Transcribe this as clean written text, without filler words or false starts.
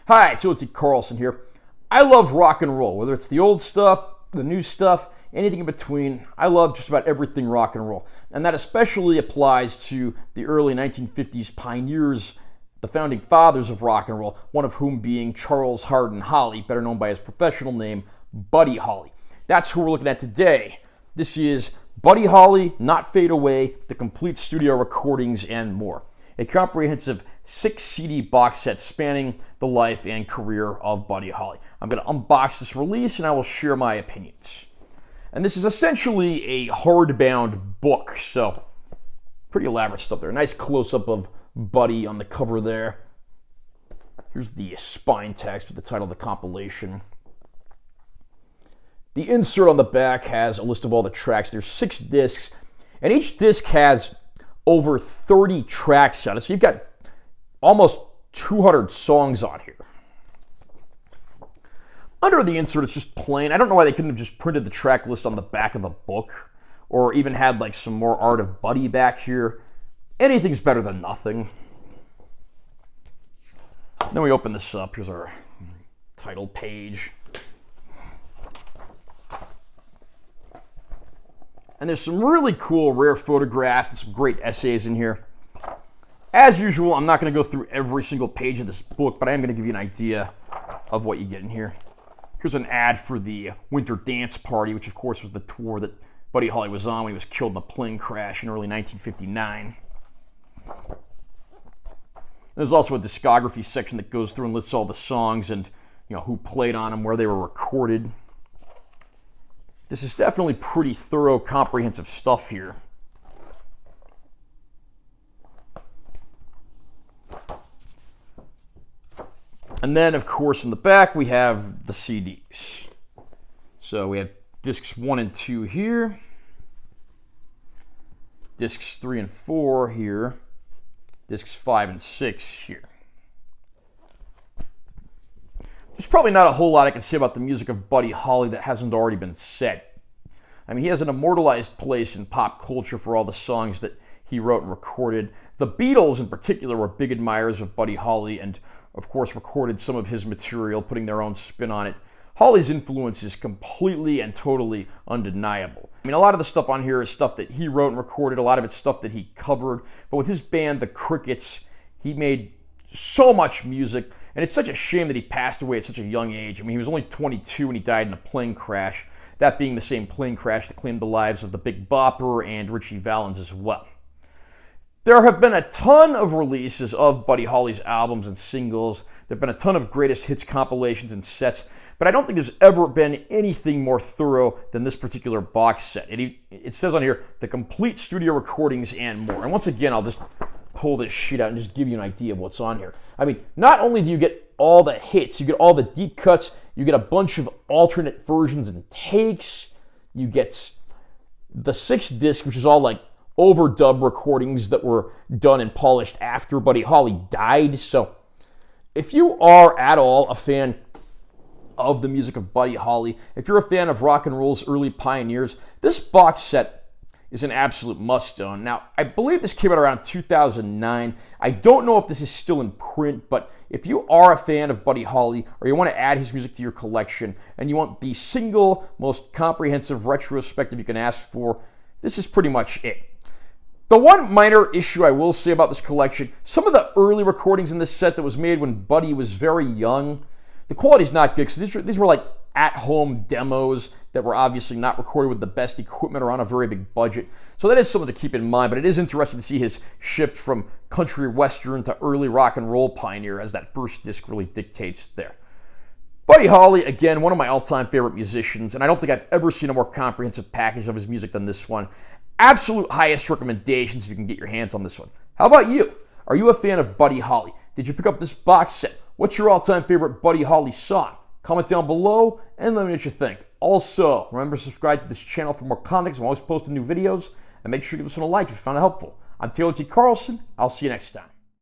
Hi, it's T. Carlson here. I love rock and roll, whether it's the old stuff, the new stuff, anything in between. I love just about everything rock and roll. And that especially applies to the early 1950s pioneers, the founding fathers of rock and roll, one of whom being Charles Hardin Holly, better known by his professional name, Buddy Holly. That's who we're looking at today. This is Buddy Holly, Not Fade Away, the complete studio recordings, and more. A comprehensive 6 CD box set spanning the life and career of Buddy Holly. I'm going to unbox this release and I will share my opinions. And this is essentially a hardbound book, so pretty elaborate stuff there. Nice close-up of Buddy on the cover there. Here's the spine text with the title of the compilation. The insert on the back has a list of all the tracks. There's 6 discs, and each disc has over 30 tracks on it. So you've got almost 200 songs on here. Under the insert, it's just plain. I don't know why they couldn't have just printed the track list on the back of the book, or even had like some more art of Buddy back here. Anything's better than nothing. Then we open this up. Here's our title page. And there's some really cool rare photographs and some great essays in here. As usual, I'm not going to go through every single page of this book, but I am going to give you an idea of what you get in here. Here's an ad for the Winter Dance Party, which of course was the tour that Buddy Holly was on when he was killed in a plane crash in early 1959. There's also a discography section that goes through and lists all the songs and who played on them, where they were recorded. This is definitely pretty thorough, comprehensive stuff here. And then, of course, in the back, we have the CDs. So we have discs 1 and 2 here. Discs 3 and 4 here. Discs 5 and 6 here. There's probably not a whole lot I can say about the music of Buddy Holly that hasn't already been said. I mean, he has an immortalized place in pop culture for all the songs that he wrote and recorded. The Beatles, in particular, were big admirers of Buddy Holly and, of course, recorded some of his material, putting their own spin on it. Holly's influence is completely and totally undeniable. I mean, a lot of the stuff on here is stuff that he wrote and recorded. A lot of it's stuff that he covered. But with his band, the Crickets, he made so much music. And it's such a shame that he passed away at such a young age. I mean, he was only 22 when he died in a plane crash. That being the same plane crash that claimed the lives of the Big Bopper and Ritchie Valens as well. There have been a ton of releases of Buddy Holly's albums and singles. There have been a ton of greatest hits compilations and sets, but I don't think there's ever been anything more thorough than this particular box set. It says on here, the complete studio recordings and more. And once again, I'll just pull this sheet out and just give you an idea of what's on here. I mean, not only do you get all the hits, you get all the deep cuts, you get a bunch of alternate versions and takes, you get the 6 disc, which is all like overdub recordings that were done and polished after Buddy Holly died. So if you are at all a fan of the music of Buddy Holly, if you're a fan of rock and roll's early pioneers, this box set is an absolute must-own. Now, I believe this came out around 2009. I don't know if this is still in print, but if you are a fan of Buddy Holly or you want to add his music to your collection and you want the single most comprehensive retrospective you can ask for, this is pretty much it. The one minor issue I will say about this collection, some of the early recordings in this set that was made when Buddy was very young, the quality's not good because these were like at-home demos that were obviously not recorded with the best equipment or on a very big budget. So that is something to keep in mind, but it is interesting to see his shift from country western to early rock and roll pioneer as that first disc really dictates there. Buddy Holly, again, one of my all-time favorite musicians, and I don't think I've ever seen a more comprehensive package of his music than this one. Absolute highest recommendations if you can get your hands on this one. How about you? Are you a fan of Buddy Holly? Did you pick up this box set? What's your all-time favorite Buddy Holly song? Comment down below and let me know what you think. Also, remember to subscribe to this channel for more content. I'm always posting new videos. And make sure you give this one a like if you found it helpful. I'm T. Carlson. I'll see you next time.